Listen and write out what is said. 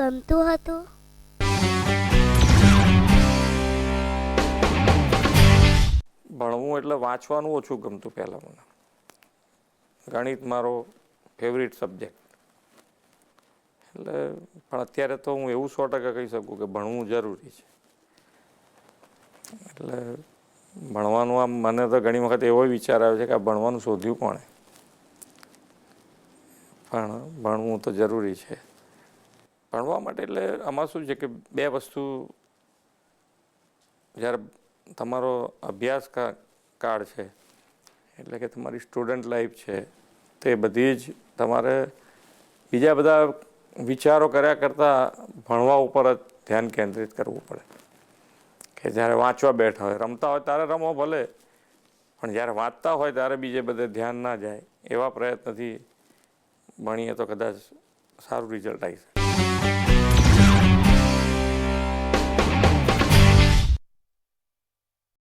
ગમતું હતું? ભણવું એટલે વાંચવાનું ઓછું ગમતું પહેલાં મને. ગણિત મારો ફેવરિટ સબ્જેક્ટ. એટલે પણ અત્યારે તો હું એવું 100% કહી શકું કે ભણવું જરૂરી છે. એટલે ભણવાનું આમ મને તો ઘણી વખત એવો વિચાર આવે છે કે આ ભણવાનું શોધ્યું કોણે, પણ ભણવું તો જરૂરી છે. ભણવા માટે એટલે આમાં શું છે કે બે વસ્તુ, જ્યારે તમારો અભ્યાસ કાળ છે એટલે કે તમારી સ્ટુડન્ટ લાઈફ છે, તે બધી જ તમારે બીજા બધા વિચારો કર્યા કરતાં ભણવા ઉપર જ ધ્યાન કેન્દ્રિત કરવું પડે. કે જ્યારે વાંચવા બેઠા હોય, રમતા હોય ત્યારે રમો ભલે, પણ જ્યારે વાંચતા હોય ત્યારે બીજે બધે ધ્યાન ના જાય. એવા પ્રયત્નથી ભણીએ તો કદાચ સારું રિઝલ્ટ આવી શકે.